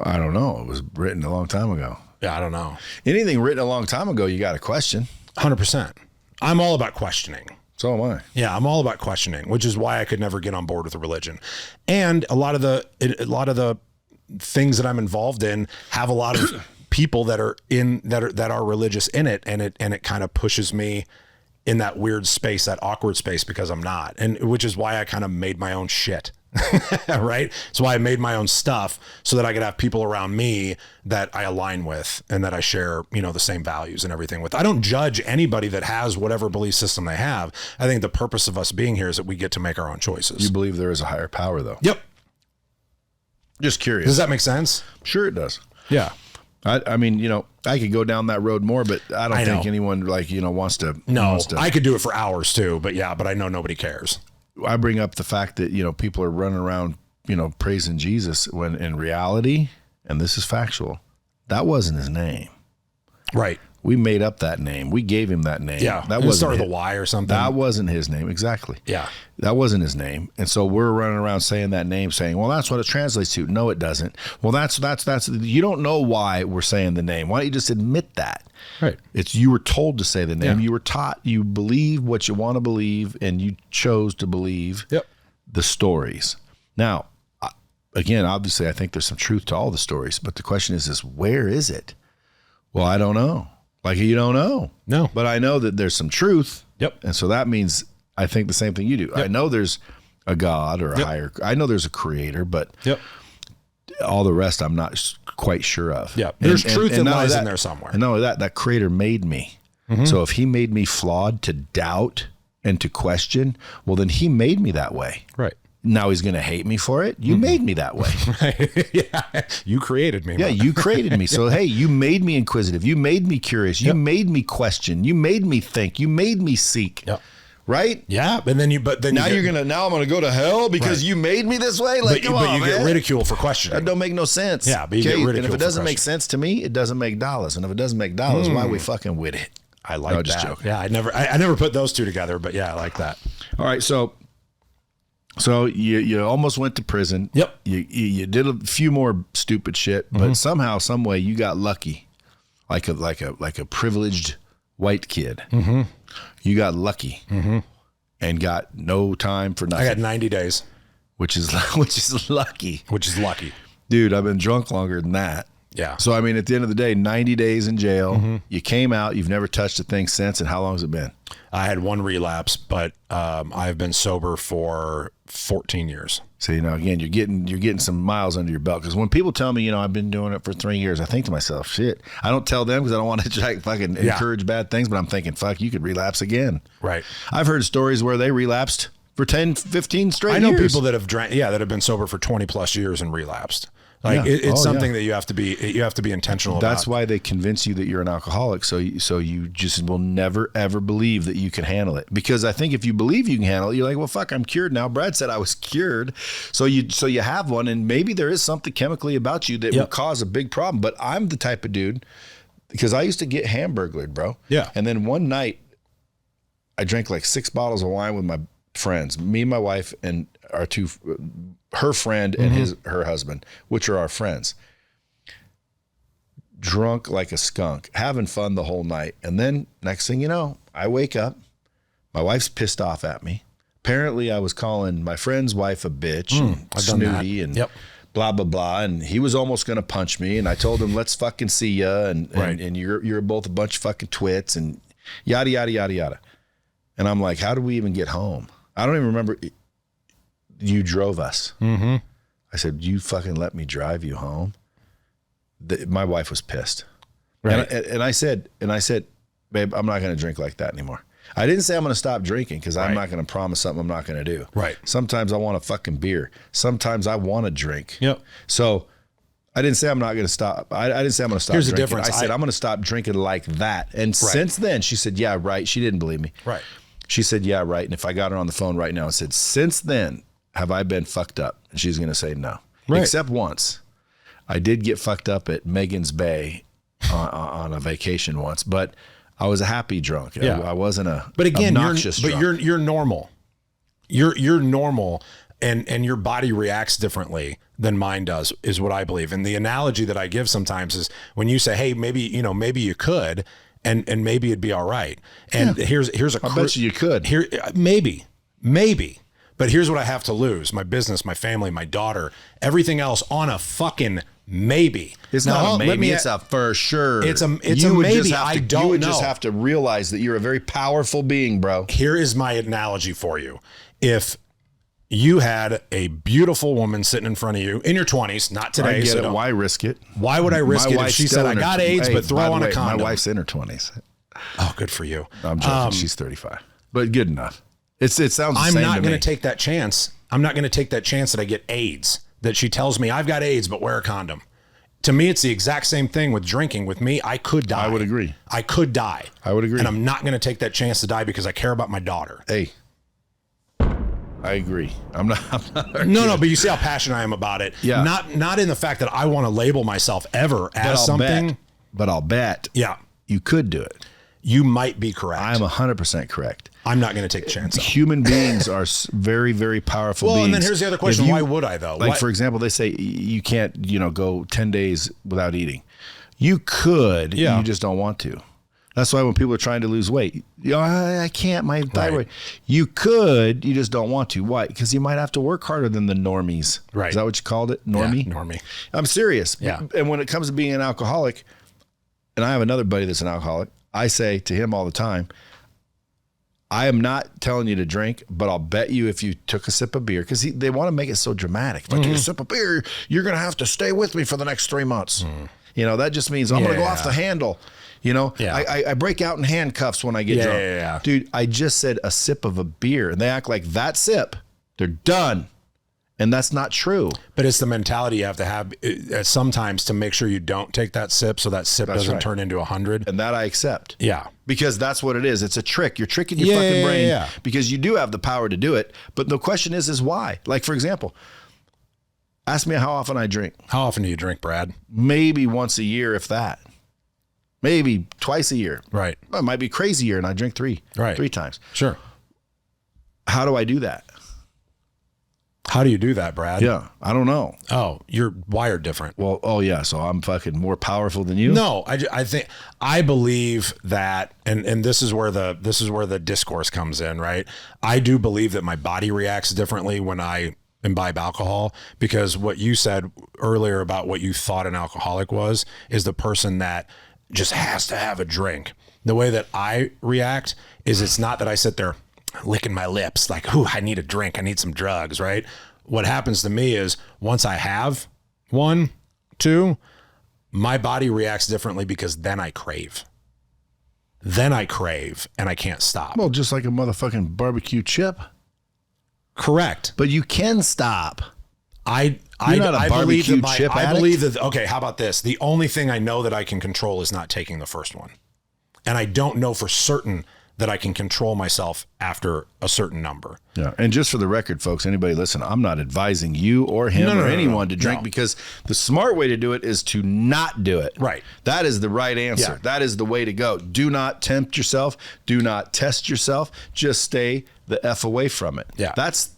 I don't know. It was written a long time ago. Yeah, I don't know. Anything written a long time ago, you got to question. 100%. I'm all about questioning. So am I. Yeah, I'm all about questioning, which is why I could never get on board with a religion. And a lot of the things that I'm involved in have a lot of people that are religious in it, and it kind of pushes me in that weird space, that awkward space, because I'm not, and which is why I kind of made my own shit. Right? So I made my own stuff so that I could have people around me that I align with and that I share, you know, the same values and everything with. I don't judge anybody that has whatever belief system they have. I think the purpose of us being here is that we get to make our own choices. You believe there is a higher power, though? Yep. Just curious. Does that make sense? Sure, it does. Yeah. I mean, you know, I could go down that road more, but I don't I think know. anyone like, you know, wants to. No, wants to. I could do it for hours too, but yeah, but I know nobody cares. I bring up the fact that, you know, people are running around, you know, praising Jesus when in reality, and this is factual, that wasn't his name. Right. We made up that name. We gave him that name. Yeah. That It wasn't started with his, a Y or something. that wasn't his name. Exactly. Yeah. That wasn't his name. And so we're running around saying that name, saying, well, that's what it translates to. No, it doesn't. Well, that's, you don't know why we're saying the name. Why don't you just admit that? Right. It's, you were told to say the name. Yeah. You were taught, you believe what you want to believe, and you chose to believe Yep. the stories. Now, again, obviously, I think there's some truth to all the stories, but the question is where is it? Well, I don't know. Like, you don't know. No. But I know that there's some truth. Yep. And so that means I think the same thing you do. Yep. I know there's a God or a higher, I know there's a creator, but Yep. all the rest I'm not quite sure of. Yeah. There's truth that not only lies in there somewhere. And not only that creator made me. Mm-hmm. So if he made me flawed to doubt and to question, well, then he made me that way. Right. Now he's going to hate me for it. You made me that way. Yeah. You created me. Yeah, man. you created me. So, hey, you made me inquisitive. You made me curious. You made me question. You made me think. You made me seek. Yep. Right? Yeah. And then Now I'm going to go to hell because Right. you made me this way? Like, come on, you get man. ridiculed for That questioning. don't make no sense. Yeah, but you get And ridiculed if it for doesn't make questioning. sense to me, it doesn't make dollars. And if it doesn't make dollars, why are we fucking with it? I like No, that. just joking. Yeah. I never put those two together, but yeah, I like that. All right, so you almost went to prison. Yep. You did a few more stupid shit, but somehow, some way, you got lucky, like a privileged white kid. Mm-hmm. You got lucky and got no time for nothing. I got 90 days, which is lucky. which is lucky. Dude, I've been drunk longer than that. Yeah. So, I mean, at the end of the day, 90 days in jail, you came out, you've never touched a thing since, and how long has it been? I had one relapse, but I've been sober for 14 years. So, you know, again, you're getting some miles under your belt. Because when people tell me, you know, I've been doing it for 3 years, I think to myself, shit. I don't tell them because I don't want to like fucking encourage bad things, but I'm thinking, fuck, you could relapse again. Right. I've heard stories where they relapsed for 10, 15 straight years. I know people that have drank, that have been sober for 20 plus years and relapsed. Like it's something that you have to be intentional about. That's why they convince you that you're an alcoholic. So you just will never, ever believe that you can handle it. Because I think if you believe you can handle it, you're like, well, fuck, I'm cured now. Brad said I was cured. So you have one, and maybe there is something chemically about you that will cause a big problem. But I'm the type of dude, because I used to get hamburglared, bro. Yeah. And then one night I drank like 6 bottles of wine with my friends, me and my wife and our her friend and her husband, which are our friends. Drunk like a skunk, having fun the whole night. And then next thing you know, I wake up, my wife's pissed off at me. Apparently I was calling my friend's wife a bitch and snooty and blah, blah, blah. And he was almost going to punch me. And I told him, let's fucking see ya. And you're both a bunch of fucking twits and yada, yada, yada, yada. And I'm like, how do we even get home? I don't even remember. You drove us. I said, you fucking let me drive you home. My wife was pissed. Right. And I said, babe, I'm not going to drink like that anymore. I didn't say I'm going to stop drinking because I'm not going to promise something I'm not going to do. Right. Sometimes I want a fucking beer. Sometimes I want to drink. Yep. So I didn't say I'm not going to stop. I didn't say I'm going to stop Here's drinking. the difference. I said, I'm going to stop drinking like that. And since then, she said, yeah, right. She didn't believe me. Right. She said, yeah, right. And if I got her on the phone right now and said, since then, have I been fucked up? And she's going to say no. Right. Except once. I did get fucked up at Megan's Bay on a vacation once, but I was a happy drunk. Yeah. I wasn't a obnoxious drunk. But you're normal. You're normal, and your body reacts differently than mine does, is what I believe. And the analogy that I give sometimes is when you say, hey, maybe you could, and maybe it'd be all right. And here's a I bet you could. Here, maybe. But here's what I have to lose: my business, my family, my daughter, everything else on a fucking maybe. It's not a maybe, it's a for sure. It's a maybe. I don't know. You would just have to realize that you're a very powerful being, bro. Here is my analogy for you. If you had a beautiful woman sitting in front of you in your 20s, not today. I get it. Why risk it? Why would I risk it if she said, I got AIDS, but throw on a condom? My wife's in her 20s. Oh, good for you. No, I'm joking. She's 35. But good enough. It sounds the same to me. I'm not going to take that chance. I'm not going to take that chance that I get AIDS, that she tells me I've got AIDS, but wear a condom. To me, it's the exact same thing with drinking. With me, I could die. I would agree. I could die. I would agree. And I'm not going to take that chance to die because I care about my daughter. Hey, I agree. I'm not No, but you see how passionate I am about it. Yeah. Not in the fact that I want to label myself ever as something. But I'll bet. Yeah. You could do it. You might be correct. I'm 100% correct. I'm not going to take a chance. Human beings are very, very powerful beings. Well, and then here's the other question. Why would I, though? Like, for example, they say you can't, go 10 days without eating. You could. Yeah. You just don't want to. That's why when people are trying to lose weight, I can't, my thyroid. Right. You could, you just don't want to. Why? Because you might have to work harder than the normies. Right. Is that what you called it? Normie? Yeah, normie. I'm serious. Yeah. And when it comes to being an alcoholic, and I have another buddy that's an alcoholic, I say to him all the time, I am not telling you to drink, but I'll bet you if you took a sip of beer, because they want to make it so dramatic. If I take a sip of beer, you're going to have to stay with me for the next 3 months. That just means I'm going to go off the handle. I break out in handcuffs when I get drunk. Yeah. Dude, I just said a sip of a beer, and they act like that sip, they're done. And that's not true. But it's the mentality you have to have sometimes to make sure you don't take that sip so that sip doesn't turn into 100. And that I accept. Yeah. Because that's what it is. It's a trick. You're tricking your fucking brain because you do have the power to do it. But the question is why? Like, for example, ask me how often I drink. How often do you drink, Brad? Maybe once a year, if that. Maybe twice a year. Right. It might be crazy year and I drink three times. Sure. How do I do that? How do you do that, Brad? Yeah, I don't know. Oh, you're wired different. Well, so I'm fucking more powerful than you? No, I believe that, and this is where the discourse comes in, right? I do believe that my body reacts differently when I imbibe alcohol, because what you said earlier about what you thought an alcoholic was is the person that just has to have a drink. The way that I react is it's not that I sit there licking my lips like, ooh, I need a drink. I need some drugs, right? What happens to me is once I have one, two, my body reacts differently because then I crave. Then I crave and I can't stop. Well, just like a motherfucking barbecue chip. Correct. But you can stop. I You're not a barbecue chip I addict? believe that, okay, how about this? The only thing I know that I can control is not taking the first one. And I don't know for certain that I can control myself after a certain number. Yeah. And just for the record, folks, anybody listen, I'm not advising you or him or anyone to drink because the smart way to do it is to not do it. Right. That is the right answer. Yeah. That is the way to go. Do not tempt yourself. Do not test yourself. Just stay the F away from it. Yeah. That's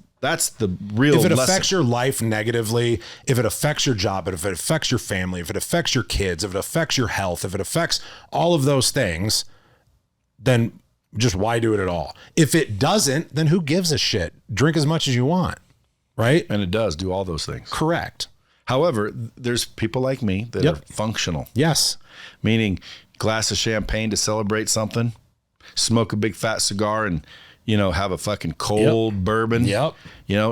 the real If it lesson. affects your life negatively, if it affects your job, if it affects your family, if it affects your kids, if it affects your health, if it affects all of those things, then just why do it at all? If it doesn't, then who gives a shit? Drink as much as you want, right? And it does do all those things. Correct. However, there's people like me that are functional. Yes. Meaning glass of champagne to celebrate something, smoke a big fat cigar and, have a fucking cold bourbon. Yep.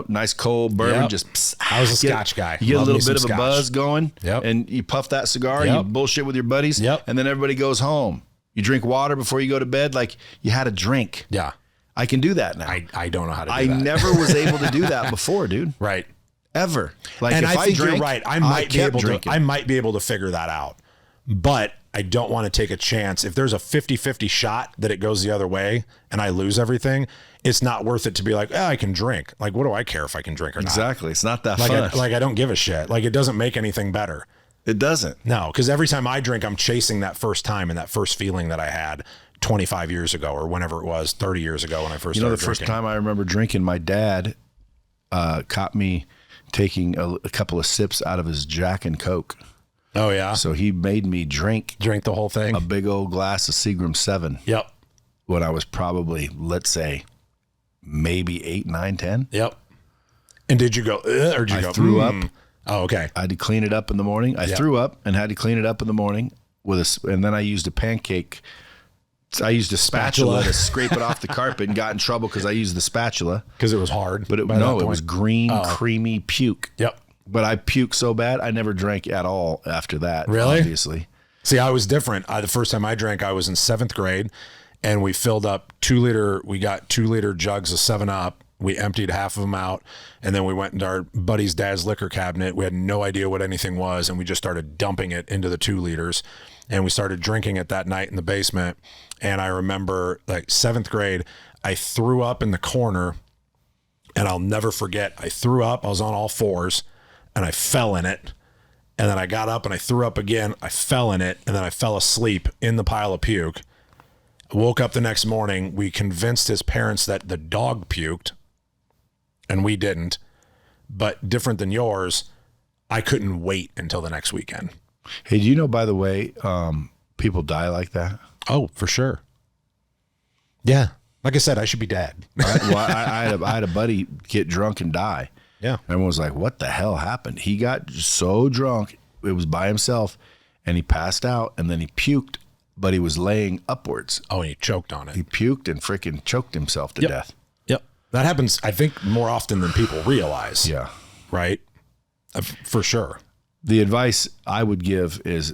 Nice cold bourbon. Yep. Just I was a Scotch guy. You get Love a me little bit of some a Scotch. buzz going. Yep. And you puff that cigar, Yep. you bullshit with your buddies. Yep. And then everybody goes home. You drink water before you go to bed. Like you had a drink. Yeah. I can do that now. I don't know how to do I that. never was able to do that before, dude. Right. Ever. Like And if I think drank, you're right. I might kept be able to figure that out. But I don't want to take a chance. If there's a 50-50 shot that it goes the other way and I lose everything, it's not worth it to be like, I can drink. Like, what do I care if I can drink or not? Exactly. It's not that Like, fun. I don't give a shit. Like, it doesn't make anything better. It doesn't. No, because every time I drink, I'm chasing that first time and that first feeling that I had 25 years ago or whenever it was, 30 years ago when I first started the first drinking. time I remember drinking, my dad caught me taking a couple of sips out of his Jack and Coke. Oh, yeah? So he made me drink Drink the whole thing? a big old glass of Seagram 7 Yep. when I was probably, let's say, maybe 8, 9, 10. Yep. And did you go, or did you go, threw up. Oh, okay. I had to clean it up in the morning. I threw up and had to clean it up in the morning and then I used a pancake. I used a spatula to scrape it off the carpet and got in trouble because I used the spatula. Because it was hard. But it was green, creamy puke. Yep. But I puked so bad, I never drank at all after that. Really? Obviously. See, I was different. The first time I drank, I was in 7th grade, and we filled up 2-liter jugs of 7-Up. We emptied half of them out, and then we went into our buddy's dad's liquor cabinet. We had no idea what anything was, and we just started dumping it into the 2 liters, and we started drinking it that night in the basement. And I remember, like, 7th grade, I threw up in the corner, and I'll never forget. I threw up. I was on all fours, and I fell in it. And then I got up and I threw up again. I fell in it, and then I fell asleep in the pile of puke. I woke up the next morning. We convinced his parents that the dog puked, and we didn't. But different than yours, I couldn't wait until the next weekend. Hey, do you know, by the way, people die like that? Oh, for sure. Yeah. Like I said, I should be dead. I had a buddy get drunk and die. Yeah. Everyone was like, what the hell happened? He got so drunk, it was by himself, and he passed out, and then he puked, but he was laying upwards. Oh, and he choked on it. He puked and freaking choked himself to death. Yep. That happens, I think, more often than people realize. Yeah. Right? For sure. The advice I would give is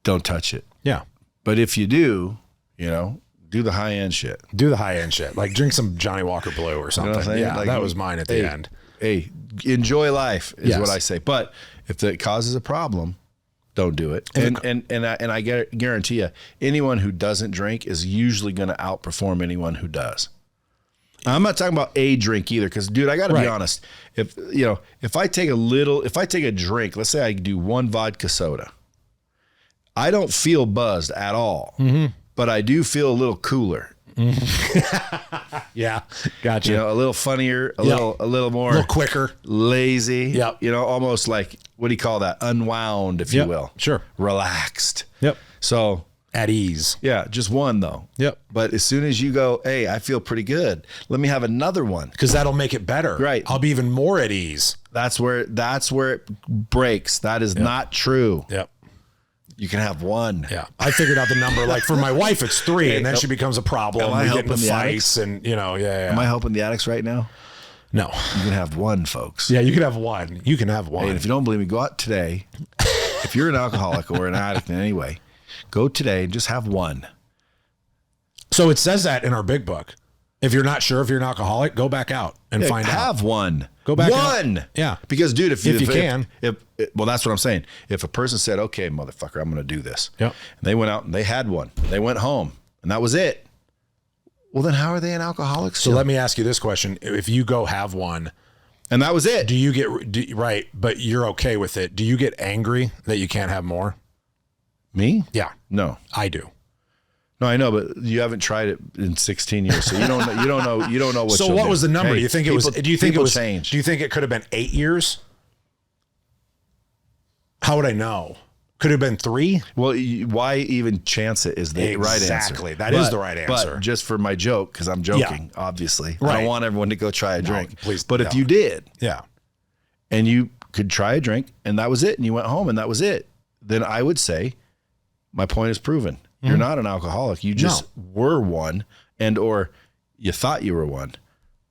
don't touch it. Yeah. But if you do, do the high-end shit. Do the high-end shit. Like drink some Johnny Walker Blue or something. what I'm saying? Yeah, Like, that was mine at the end. Hey, enjoy life is Yes. what I say. But if it causes a problem, don't do it. And I guarantee you, anyone who doesn't drink is usually going to outperform anyone who does. I'm not talking about a drink either, because dude, I got to be honest. If I take a drink, let's say I do one vodka soda, I don't feel buzzed at all, but I do feel a little cooler. Yeah, gotcha. A little funnier, a little more, a little quicker, lazy. Yep. Almost like, what do you call that? Unwound, if you will. Sure. Relaxed. Yep. So At ease. Yeah, just one though. Yep. But as soon as you go, hey, I feel pretty good. Let me have another one. Because that'll make it better. Right. I'll be even more at ease. That's where it breaks. That is not true. Yep. You can have one. Yeah. I figured out the number. Like for my wife, it's 3, and then she becomes a problem. Am I We get into helping the fights, and yeah. Am I helping the addicts right now? No. You can have one, folks. Yeah, you can have one. You can have one. And if you don't believe me, go out today. If you're an alcoholic or an addict in any way, go today and just have one. So it says that in our big book. If you're not sure if you're an alcoholic, go back out and find out. Have one. Go back one. Out. Yeah. Because, dude, if you can. Well, that's what I'm saying. If a person said, okay, motherfucker, I'm going to do this. Yep. And they went out and they had one. They went home and that was it. Well, then how are they an alcoholic still? So let me ask you this question. If you go have one. And that was it. Do you get, right, but you're okay with it. Do you get angry that you can't have more? Me? Yeah. No. I do. No, I know, but you haven't tried it in 16 years, so you don't know what. So what was the number? Hey, do you think it was? Do you think it was? Change. Do you think it could have been 8 years? How would I know? Could have been 3. Well, why even chance it is the right answer. Exactly, that is the right answer. But just for my joke, because I'm joking, obviously, I Right. don't want everyone to go try a drink. please, but if you did, yeah, and you could try a drink, and that was it, and you went home, and that was it, then I would say my point is proven. You're not an alcoholic. You just were one, or you thought you were one.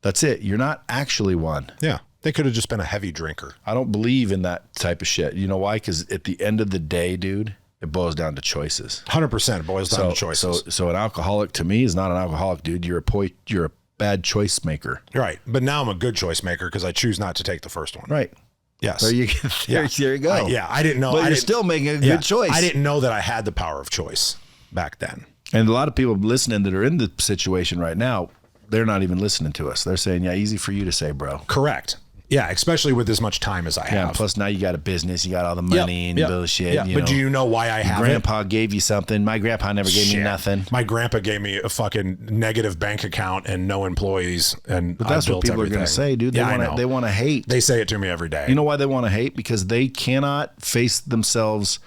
That's it. You're not actually one. yeah. They could have just been a heavy drinker. I don't believe in that type of shit. You know why? Because at the end of the day, dude, it boils down to choices. 100% boils down to choices. So an alcoholic to me is not an alcoholic, dude. You're a bad choice maker. Right. But now I'm a good choice maker because I choose not to take the first one. Right. Yes. There you go. I didn't know. But you're still making a good choice. I didn't know that I had the power of choice back then. And a lot of people listening that are in the situation right now, they're not even listening to us. They're saying, yeah, easy for you to say, bro. Correct. Yeah, especially with as much time as I have. Plus now you got a business, you got all the money and bullshit. Yeah, but do you know why I have grandpa gave you something. My grandpa never gave me nothing. My grandpa gave me a fucking negative bank account and no employees, and but that's what people are going to say, dude. They want to hate. They say it to me every day. You know why they want to hate? Because they cannot face themselves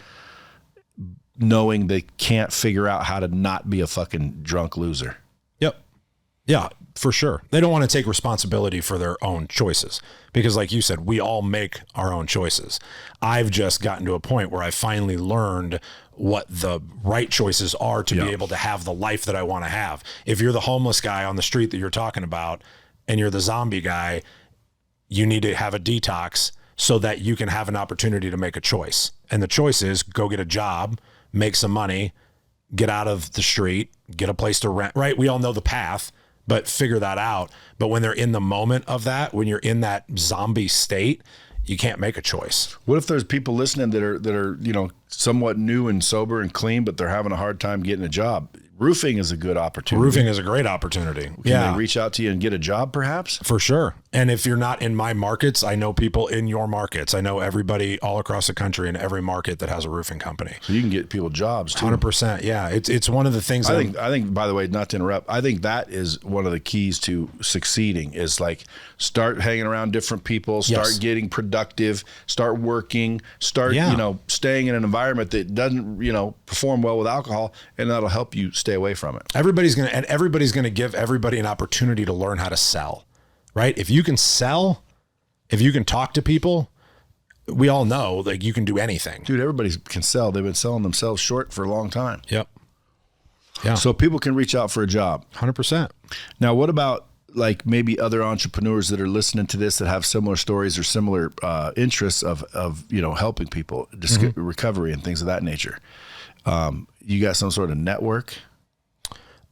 knowing they can't figure out how to not be a fucking drunk loser. Yep. Yeah, for sure. They don't want to take responsibility for their own choices because, like you said, we all make our own choices. I've just gotten to a point where I finally learned what the right choices are to be able to have the life that I want to have. If you're the homeless guy on the street that you're talking about and you're the zombie guy, you need to have a detox so that you can have an opportunity to make a choice. And the choice is go get a job, make some money, get out of the street, get a place to rent, right? We all know the path, but figure that out. But when they're in the moment of that, when you're in that zombie state, you can't make a choice. What if there's people listening that are somewhat new and sober and clean, but they're having a hard time getting a job? Roofing is a good opportunity. Roofing is a great opportunity. Can they reach out to you and get a job perhaps? For sure. And if you're not in my markets, I know people in your markets. I know everybody all across the country in every market that has a roofing company. So you can get people jobs too. 100%. Yeah. It's one of the things I think, by the way, not to interrupt, I think that is one of the keys to succeeding is like start hanging around different people, start getting productive, start working, start, staying in an environment that doesn't, perform well with alcohol, and that'll help you stay away from it. Everybody's going to give everybody an opportunity to learn how to sell, right? If you can sell, if you can talk to people, we all know like you can do anything. Dude, everybody can sell. They've been selling themselves short for a long time. Yep. Yeah. So people can reach out for a job. 100%. Now, what about like maybe other entrepreneurs that are listening to this that have similar stories or similar interests of helping people, recovery and things of that nature? You got some sort of network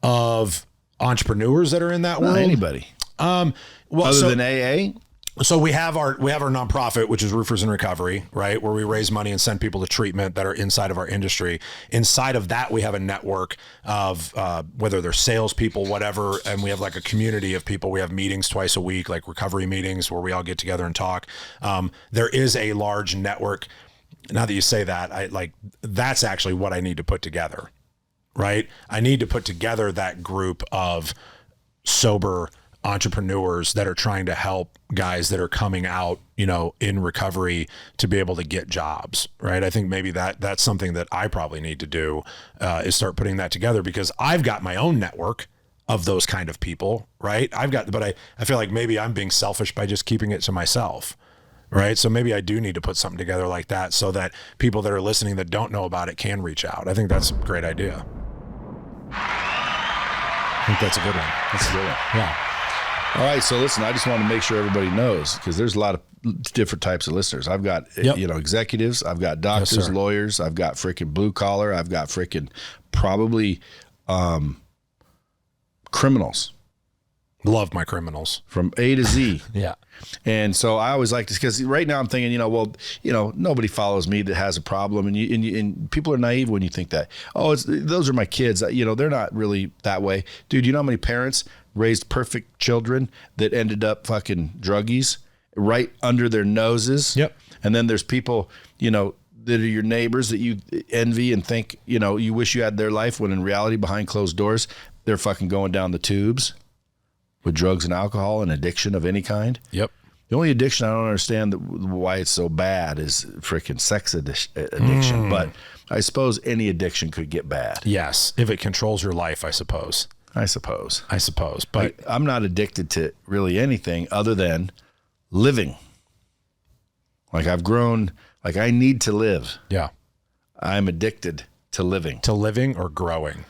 of entrepreneurs that are in that world? Anybody. Well, other than AA? So we have our nonprofit, which is Roofers in Recovery, right? Where we raise money and send people to treatment that are inside of our industry. Inside of that, we have a network of whether they're salespeople, whatever, and we have like a community of people. We have meetings twice a week, like recovery meetings where we all get together and talk. There is a large network. Now that you say that, that's actually what I need to put together, right? I need to put together that group of sober entrepreneurs that are trying to help guys that are coming out, you know, in recovery to be able to get jobs, right? I think maybe that's something that I probably need to do, is start putting that together, because I've got my own network of those kind of people, right? But I feel like maybe I'm being selfish by just keeping it to myself, right? So maybe I do need to put something together like that so that people that are listening that don't know about it can reach out. I think that's a great idea. I think that's a good one. That's a good one. Yeah. All right, so listen, I just want to make sure everybody knows, because there's a lot of different types of listeners. I've got, you know, executives, I've got doctors, lawyers, I've got freaking blue collar, I've got freaking probably criminals. Love my criminals. From A to Z. Yeah. And so I always like this, because right now I'm thinking, nobody follows me that has a problem, and people are naive when you think that. Oh, those are my kids. They're not really that way, dude. You know how many parents raised perfect children that ended up fucking druggies right under their noses? Yep. And then there's people, that are your neighbors that you envy and think, you wish you had their life, when in reality, behind closed doors, they're fucking going down the tubes with drugs and alcohol and addiction of any kind. Yep. The only addiction I don't understand why it's so bad is freaking sex addiction. But I suppose any addiction could get bad. Yes. If it controls your life, I suppose. But I'm not addicted to really anything other than living. Like I've grown, like I need to live. Yeah. I'm addicted to living. To living or growing?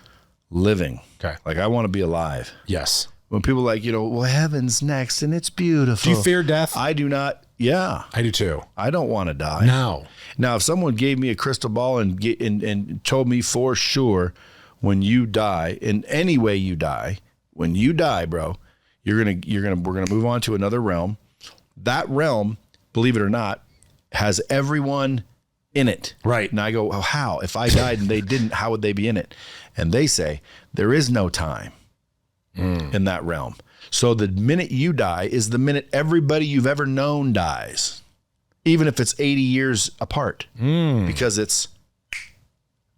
Living. Okay. Like I want to be alive. Yes. When people are like, well, heaven's next and it's beautiful. Do you fear death? I do not. Yeah. I do too. I don't want to die. No. Now, if someone gave me a crystal ball and told me for sure, when you die, in any way you die, when you die, bro, we're gonna move on to another realm. That realm, believe it or not, has everyone in it. Right. And I go, oh, how? If I died and they didn't, how would they be in it? And they say, there is no time in that realm. So the minute you die is the minute everybody you've ever known dies, even if it's 80 years apart, because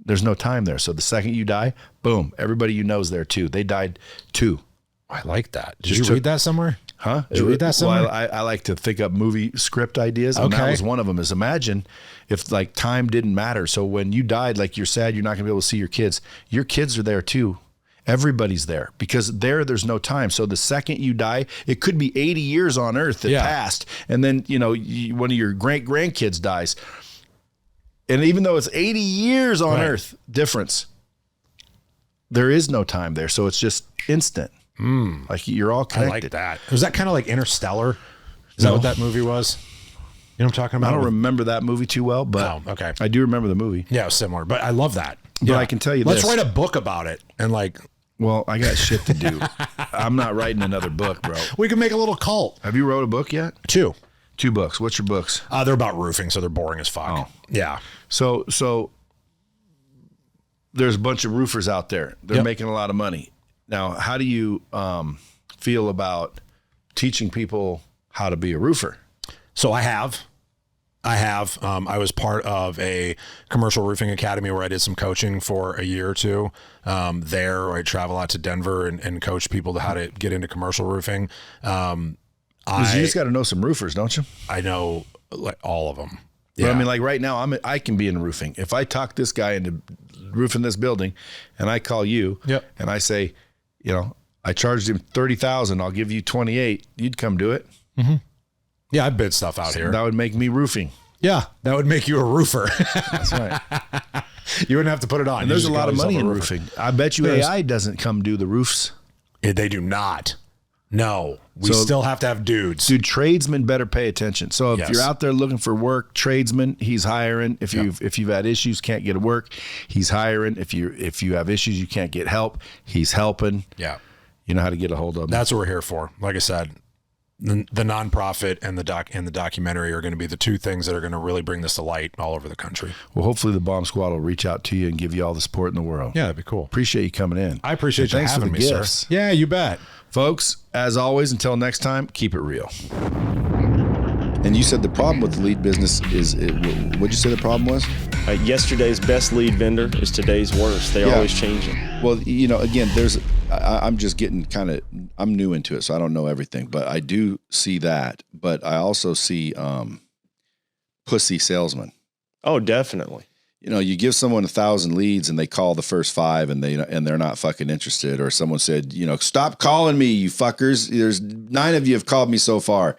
there's no time there. So the second you die, boom, everybody you know is there too. They died too. I like that. Did you read that somewhere? Huh? Did you read that somewhere? Well, I like to think up movie script ideas, and that was one of them. Is imagine if like time didn't matter. So when you died, like you're sad, you're not gonna be able to see your kids. Your kids are there too. Everybody's there, because there's no time. So the second you die, it could be 80 years on earth that passed. And then, one of your grandkids dies. And even though it's 80 years on earth difference, there is no time there. So it's just instant. Like you're all connected. I like that. Was that kind of like Interstellar? Is that what that movie was? You know what I'm talking about? I don't remember that movie too well, but okay. I do remember the movie. Yeah, it was similar, but I love that. But I can tell you Let's write a book about it and well, I got shit to do. I'm not writing another book, bro. We can make a little cult. Have you wrote a book yet? 2 books. What's your books? They're about roofing, so they're boring as fuck. Oh. Yeah. So there's a bunch of roofers out there. They're making a lot of money. Now, how do you feel about teaching people how to be a roofer? So I have. I was part of a commercial roofing academy where I did some coaching for a year or two there, where I travel out to Denver and coach people to how to get into commercial roofing. You just got to know some roofers, don't you? I know like all of them. Yeah. But I mean, like right now, I can be in roofing. If I talk this guy into roofing this building, and I call you, and I say, I charged him $30,000. I'll give you $28,000. You'd come do it. Mm-hmm. Yeah, I bid stuff out here. That would make me roofing. Yeah, that would make you a roofer. That's right. You wouldn't have to put it on. And there's a lot of money in roofing. I bet you AI doesn't come do the roofs. They do not. No, we still have to have dudes. Dude, tradesmen better pay attention. So if you're out there looking for work, tradesman, he's hiring. If you've had issues, can't get work, he's hiring. If you have issues, you can't get help, he's helping. Yeah, you know how to get a hold of him. That's what we're here for. Like I said, the nonprofit and the documentary are going to be the 2 things that are going to really bring this to light all over the country. Well, hopefully the Bomb Squad will reach out to you and give you all the support in the world. Yeah, that'd be cool. Appreciate you coming in. I appreciate you having me, sir. Yeah, you bet. Folks, as always, until next time, keep it real. And you said the problem with the lead business is, what'd you say the problem was? Yesterday's best lead vendor is today's worst. They're always changing. Well, again, there's I'm just getting I'm new into it, so I don't know everything, but I do see that. But I also see pussy salesmen. Oh, definitely. You give someone 1,000 leads and they call the first 5 and they're not fucking interested. Or someone said, stop calling me, you fuckers. There's 9 of you have called me so far.